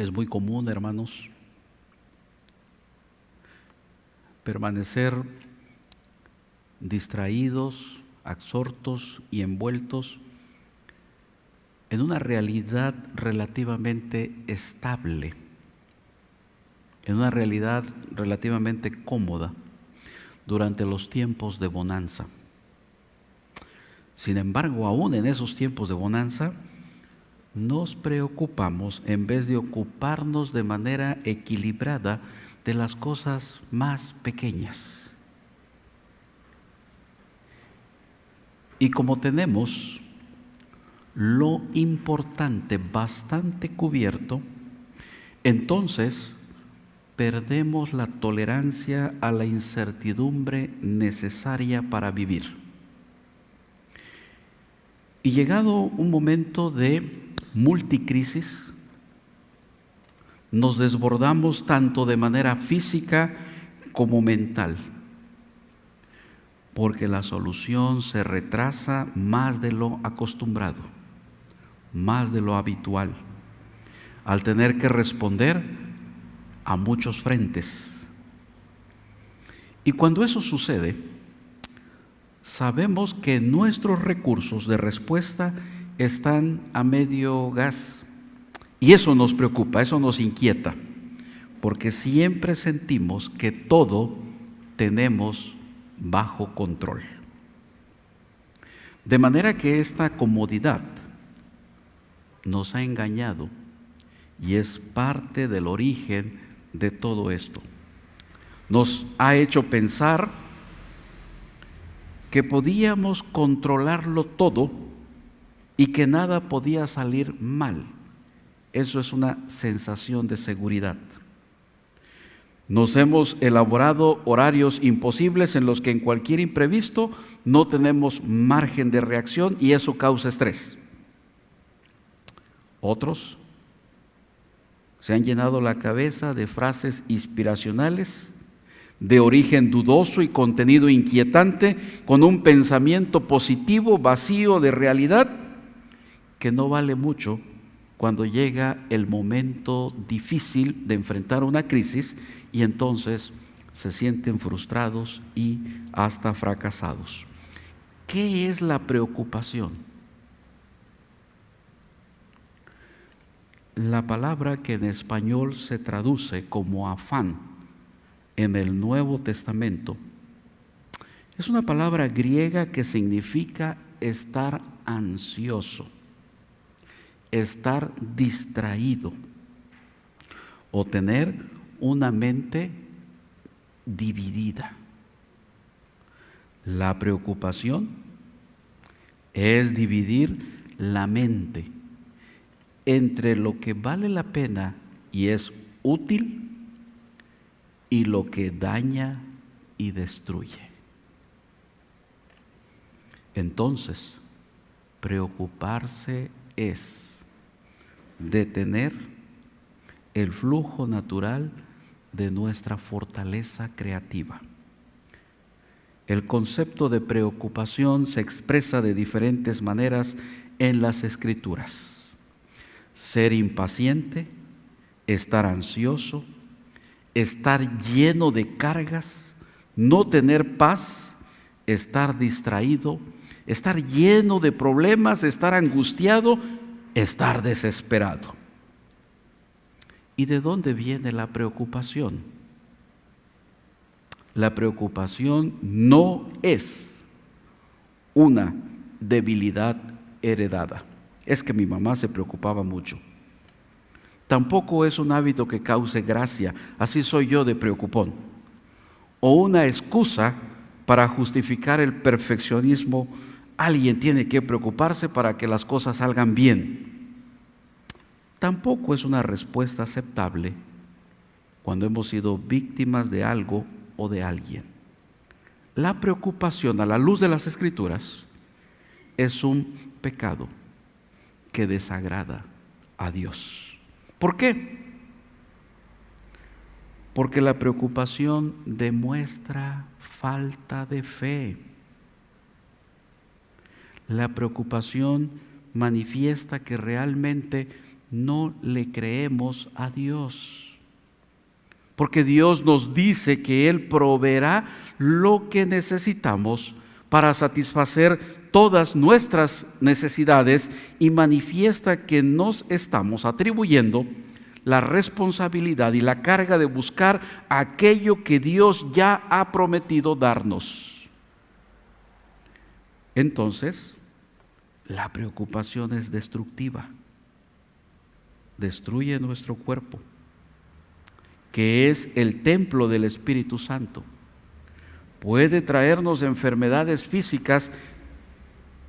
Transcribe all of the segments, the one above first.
Es muy común, hermanos, permanecer distraídos, absortos y envueltos en una realidad relativamente estable, en una realidad relativamente cómoda durante los tiempos de bonanza. Sin embargo, aún en esos tiempos de bonanza, nos preocupamos en vez de ocuparnos de manera equilibrada de las cosas más pequeñas. Y como tenemos lo importante bastante cubierto, entonces perdemos la tolerancia a la incertidumbre necesaria para vivir. Y llegado un momento de multicrisis, nos desbordamos tanto de manera física como mental, porque la solución se retrasa más de lo acostumbrado, más de lo habitual, al tener que responder a muchos frentes. Y cuando eso sucede, sabemos que nuestros recursos de respuesta están a medio gas. Y eso nos preocupa, eso nos inquieta, porque siempre sentimos que todo tenemos bajo control. De manera que esta comodidad nos ha engañado y es parte del origen de todo esto. Nos ha hecho pensar que podíamos controlarlo todo y que nada podía salir mal. Eso es una sensación de seguridad. Nos hemos elaborado horarios imposibles en los que en cualquier imprevisto no tenemos margen de reacción y eso causa estrés. Otros se han llenado la cabeza de frases inspiracionales de origen dudoso y contenido inquietante, con un pensamiento positivo vacío de realidad que no vale mucho cuando llega el momento difícil de enfrentar una crisis y entonces se sienten frustrados y hasta fracasados. ¿Qué es la preocupación? La palabra que en español se traduce como afán en el Nuevo Testamento es una palabra griega que significa estar ansioso, estar distraído o tener una mente dividida. La preocupación es dividir la mente entre lo que vale la pena y es útil y lo que daña y destruye. Entonces, preocuparse es detener el flujo natural de nuestra fortaleza creativa. El concepto de preocupación se expresa de diferentes maneras en las Escrituras. Ser impaciente, estar ansioso, estar lleno de cargas, no tener paz, estar distraído, estar lleno de problemas, estar angustiado, estar desesperado. ¿Y de dónde viene la preocupación? La preocupación no es una debilidad heredada. Es que mi mamá se preocupaba mucho. Tampoco es un hábito que cause gracia, así soy yo de preocupón. O una excusa para justificar el perfeccionismo, alguien tiene que preocuparse para que las cosas salgan bien. Tampoco es una respuesta aceptable cuando hemos sido víctimas de algo o de alguien. La preocupación a la luz de las Escrituras es un pecado que desagrada a Dios. ¿Por qué? Porque la preocupación demuestra falta de fe. La preocupación manifiesta que realmente no le creemos a Dios. Porque Dios nos dice que Él proveerá lo que necesitamos para satisfacer todas nuestras necesidades y manifiesta que nos estamos atribuyendo la responsabilidad y la carga de buscar aquello que Dios ya ha prometido darnos. Entonces, la preocupación es destructiva. Destruye nuestro cuerpo, que es el templo del Espíritu Santo. Puede traernos enfermedades físicas,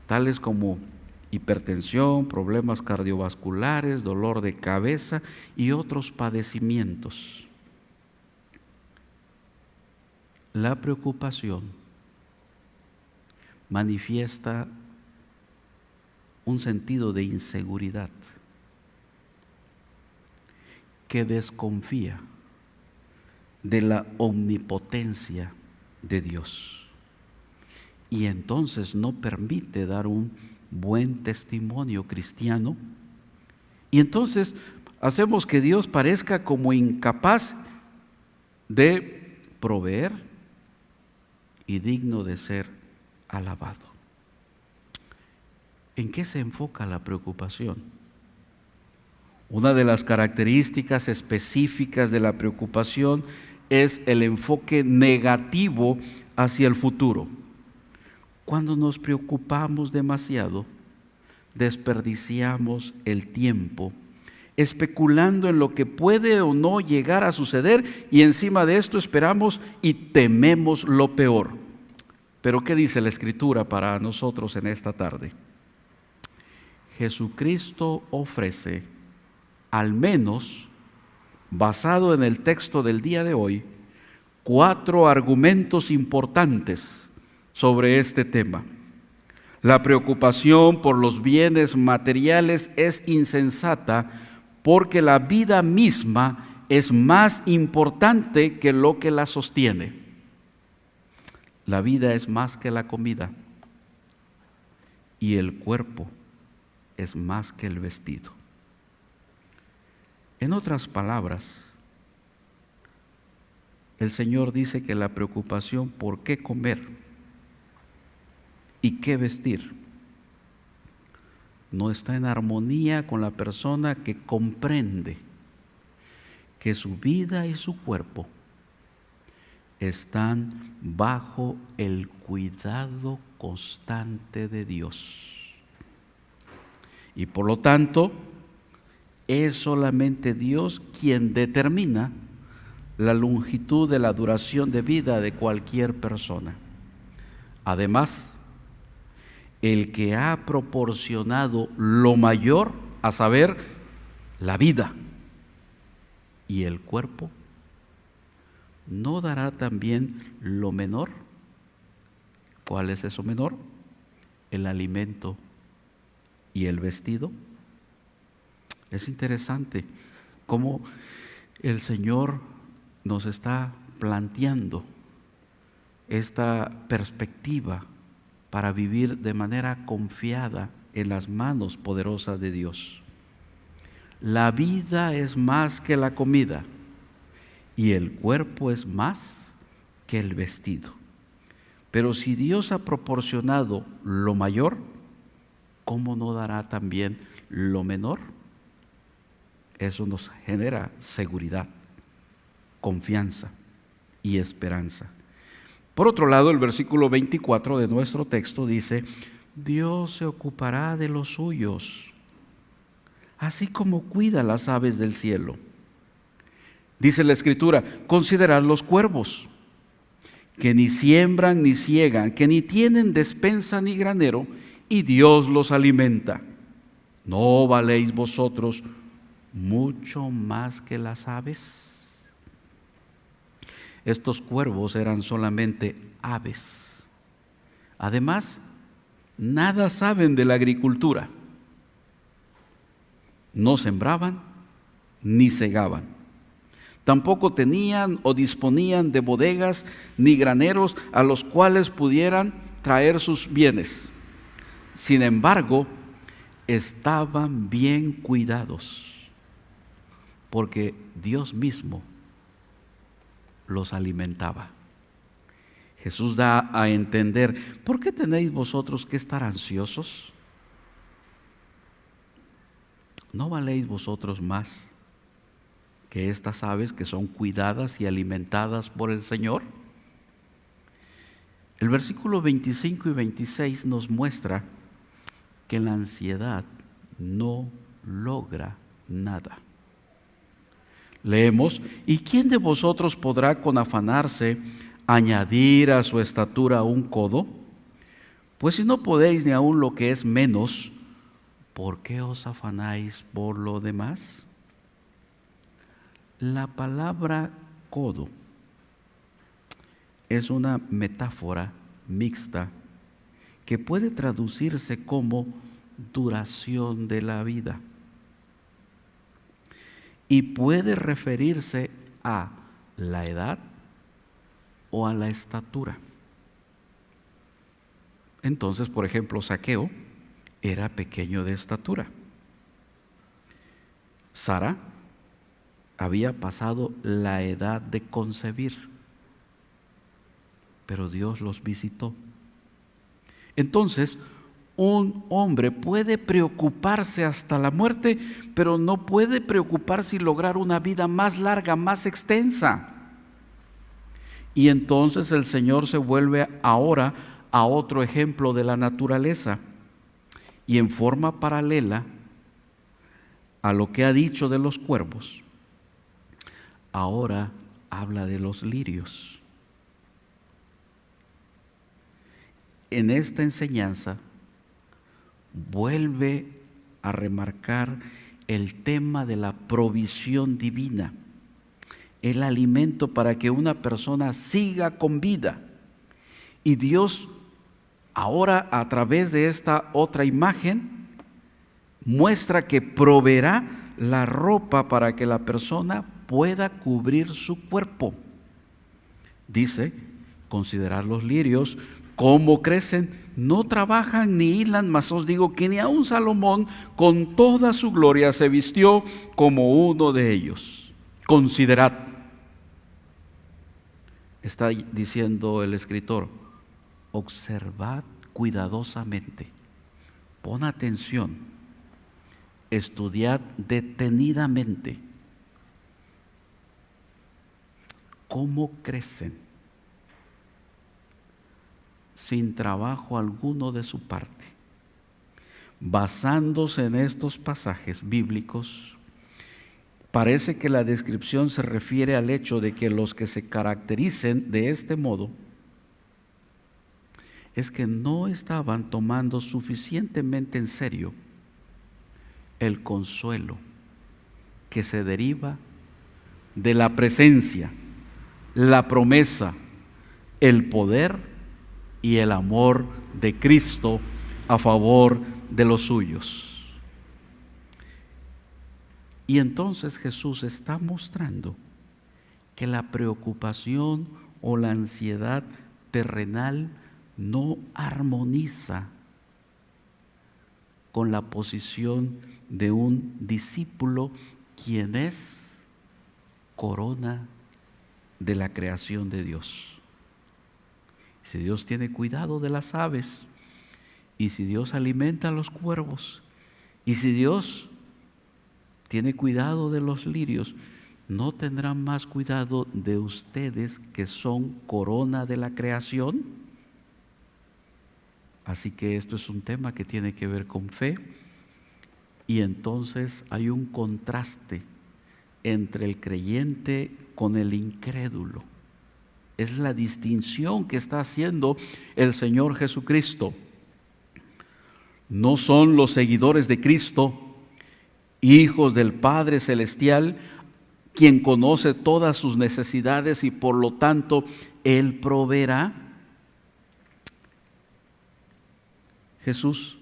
tales como hipertensión, problemas cardiovasculares, dolor de cabeza y otros padecimientos. La preocupación manifiesta un sentido de inseguridad que desconfía de la omnipotencia de Dios y entonces no permite dar un buen testimonio cristiano, y entonces hacemos que Dios parezca como incapaz de proveer y digno de ser alabado. ¿En qué se enfoca la preocupación? Una de las características específicas de la preocupación es el enfoque negativo hacia el futuro. Cuando nos preocupamos demasiado, desperdiciamos el tiempo especulando en lo que puede o no llegar a suceder, y encima de esto esperamos y tememos lo peor. Pero ¿qué dice la Escritura para nosotros en esta tarde? Jesucristo ofrece, al menos basado en el texto del día de hoy, 4 argumentos importantes sobre este tema. La preocupación por los bienes materiales es insensata porque la vida misma es más importante que lo que la sostiene. La vida es más que la comida y el cuerpo es más que el vestido. En otras palabras, el Señor dice que la preocupación por qué comer y qué vestir no está en armonía con la persona que comprende que su vida y su cuerpo están bajo el cuidado constante de Dios. Y por lo tanto, es solamente Dios quien determina la longitud de la duración de vida de cualquier persona. Además, el que ha proporcionado lo mayor, a saber, la vida y el cuerpo, ¿no dará también lo menor? ¿Cuál es eso menor? El alimento y el vestido. Es interesante cómo el Señor nos está planteando esta perspectiva para vivir de manera confiada en las manos poderosas de Dios. La vida es más que la comida y el cuerpo es más que el vestido. Pero si Dios ha proporcionado lo mayor, ¿cómo no dará también lo menor? Eso nos genera seguridad, confianza y esperanza. Por otro lado, el versículo 24 de nuestro texto dice: Dios se ocupará de los suyos, así como cuida las aves del cielo. Dice la Escritura: considerad los cuervos, que ni siembran ni ciegan, que ni tienen despensa ni granero, y Dios los alimenta. ¿No valéis vosotros mucho más que las aves? Estos cuervos eran solamente aves. Además, nada saben de la agricultura. No sembraban ni segaban. Tampoco tenían o disponían de bodegas ni graneros a los cuales pudieran traer sus bienes. Sin embargo, estaban bien cuidados, porque Dios mismo los alimentaba. Jesús da a entender, ¿por qué tenéis vosotros que estar ansiosos? ¿No valéis vosotros más que estas aves que son cuidadas y alimentadas por el Señor? El versículo 25 y 26 nos muestra que la ansiedad no logra nada. Leemos, ¿y quién de vosotros podrá con afanarse añadir a su estatura un codo? Pues si no podéis ni aun lo que es menos, ¿por qué os afanáis por lo demás? La palabra codo es una metáfora mixta que puede traducirse como duración de la vida y puede referirse a la edad o a la estatura. Entonces, por ejemplo, Zaqueo era pequeño de estatura. Sara había pasado la edad de concebir, pero Dios los visitó. Entonces, un hombre puede preocuparse hasta la muerte, pero no puede preocuparse y lograr una vida más larga, más extensa. Y entonces el Señor se vuelve ahora a otro ejemplo de la naturaleza, y en forma paralela a lo que ha dicho de los cuervos, ahora habla de los lirios. En esta enseñanza vuelve a remarcar el tema de la provisión divina, el alimento para que una persona siga con vida. Y Dios ahora, a través de esta otra imagen, muestra que proveerá la ropa para que la persona pueda cubrir su cuerpo. Dice, considerad los lirios, cómo crecen, no trabajan ni hilan, mas os digo que ni aun Salomón con toda su gloria se vistió como uno de ellos. Considerad, está diciendo el escritor, observad cuidadosamente, pon atención, estudiad detenidamente cómo crecen sin trabajo alguno de su parte. Basándose en estos pasajes bíblicos, parece que la descripción se refiere al hecho de que los que se caractericen de este modo es que no estaban tomando suficientemente en serio el consuelo que se deriva de la presencia, la promesa, el poder y el amor de Cristo a favor de los suyos. Y entonces Jesús está mostrando que la preocupación o la ansiedad terrenal no armoniza con la posición de un discípulo, quien es corona de la creación de Dios. Si Dios tiene cuidado de las aves, y si Dios alimenta a los cuervos, y si Dios tiene cuidado de los lirios, ¿no tendrá más cuidado de ustedes que son corona de la creación? Así que esto es un tema que tiene que ver con fe, y entonces hay un contraste entre el creyente con el incrédulo. Es la distinción que está haciendo el Señor Jesucristo. No son los seguidores de Cristo, hijos del Padre Celestial, quien conoce todas sus necesidades y por lo tanto Él proveerá. Jesús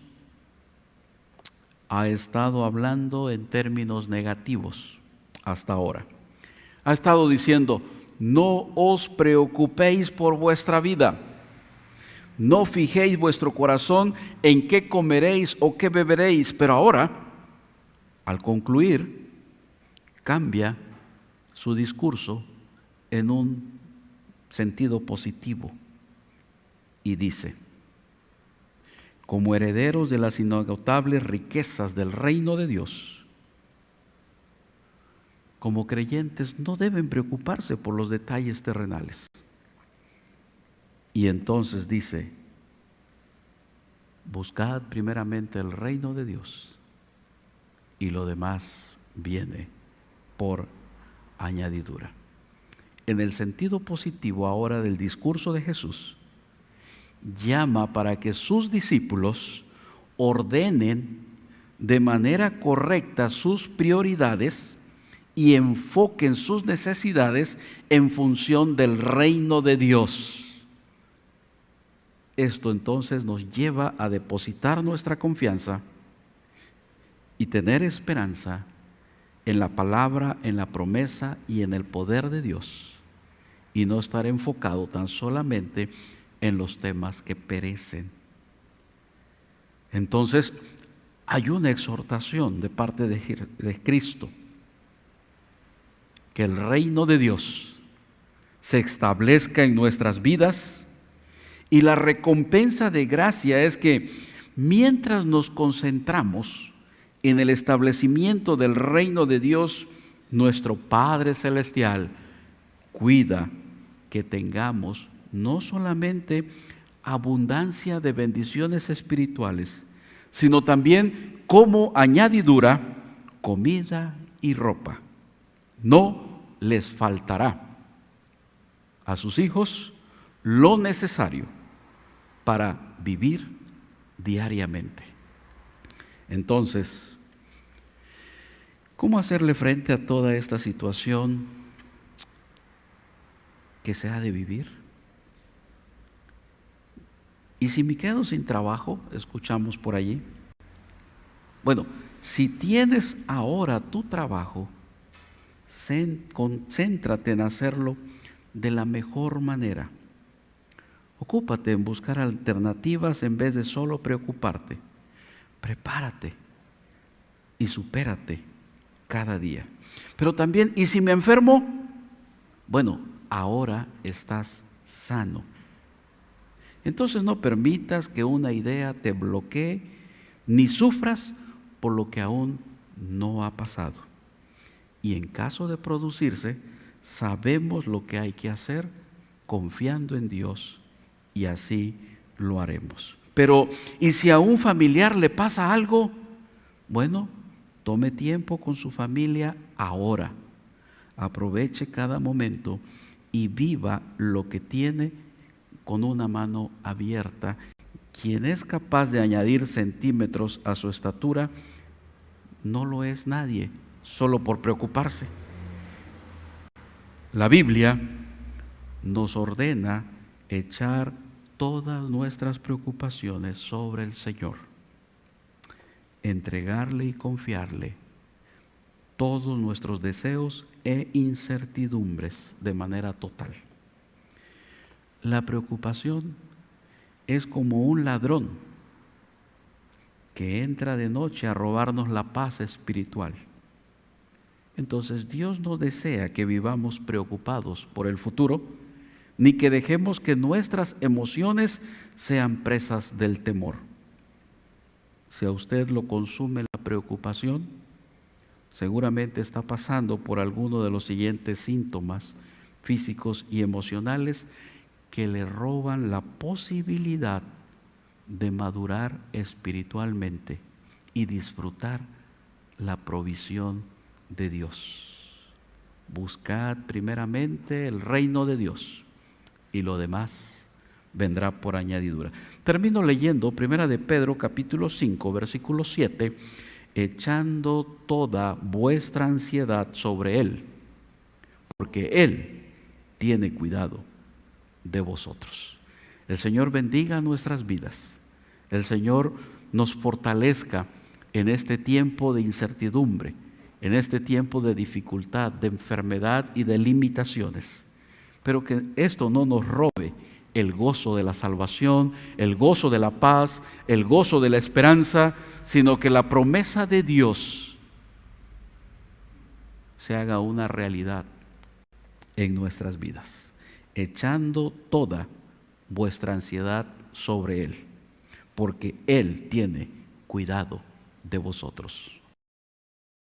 ha estado hablando en términos negativos hasta ahora. Ha estado diciendo, no os preocupéis por vuestra vida, no fijéis vuestro corazón en qué comeréis o qué beberéis. Pero ahora, al concluir, cambia su discurso en un sentido positivo y dice: como herederos de las inagotables riquezas del reino de Dios, como creyentes no deben preocuparse por los detalles terrenales. Y entonces dice: buscad primeramente el reino de Dios y lo demás viene por añadidura. En el sentido positivo ahora del discurso de Jesús, llama para que sus discípulos ordenen de manera correcta sus prioridades y enfoquen sus necesidades en función del reino de Dios. Esto entonces nos lleva a depositar nuestra confianza y tener esperanza en la palabra, en la promesa y en el poder de Dios, y no estar enfocado tan solamente en los temas que perecen. Entonces, hay una exhortación de parte de Cristo, que el reino de Dios se establezca en nuestras vidas, y la recompensa de gracia es que mientras nos concentramos en el establecimiento del reino de Dios, nuestro Padre Celestial cuida que tengamos no solamente abundancia de bendiciones espirituales, sino también como añadidura, comida y ropa. No les faltará a sus hijos lo necesario para vivir diariamente. Entonces, ¿cómo hacerle frente a toda esta situación que se ha de vivir? ¿Y si me quedo sin trabajo? Escuchamos por allí. Bueno, si tienes ahora tu trabajo, concéntrate en hacerlo de la mejor manera. Ocúpate en buscar alternativas en vez de solo preocuparte. Prepárate y supérate cada día. Pero también, ¿y si me enfermo? Bueno, ahora estás sano. Entonces no permitas que una idea te bloquee, ni sufras por lo que aún no ha pasado. Y en caso de producirse, sabemos lo que hay que hacer confiando en Dios, y así lo haremos. Pero, ¿y si a un familiar le pasa algo? Bueno, tome tiempo con su familia ahora. Aproveche cada momento y viva lo que tiene con una mano abierta. Quien es capaz de añadir centímetros a su estatura, no lo es nadie, solo por preocuparse. La Biblia nos ordena echar todas nuestras preocupaciones sobre el Señor, entregarle y confiarle todos nuestros deseos e incertidumbres de manera total. La preocupación es como un ladrón que entra de noche a robarnos la paz espiritual. Entonces Dios no desea que vivamos preocupados por el futuro, ni que dejemos que nuestras emociones sean presas del temor. Si a usted lo consume la preocupación, seguramente está pasando por alguno de los siguientes síntomas físicos y emocionales que le roban la posibilidad de madurar espiritualmente y disfrutar la provisión de Dios. Buscad primeramente el reino de Dios y lo demás vendrá por añadidura. Termino leyendo 1 de Pedro capítulo 5 versículo 7, echando toda vuestra ansiedad sobre Él, porque Él tiene cuidado de vosotros. El Señor bendiga nuestras vidas. El Señor nos fortalezca en este tiempo de incertidumbre, en este tiempo de dificultad, de enfermedad y de limitaciones. Pero que esto no nos robe el gozo de la salvación, el gozo de la paz, el gozo de la esperanza, sino que la promesa de Dios se haga una realidad en nuestras vidas, echando toda vuestra ansiedad sobre Él, porque Él tiene cuidado de vosotros.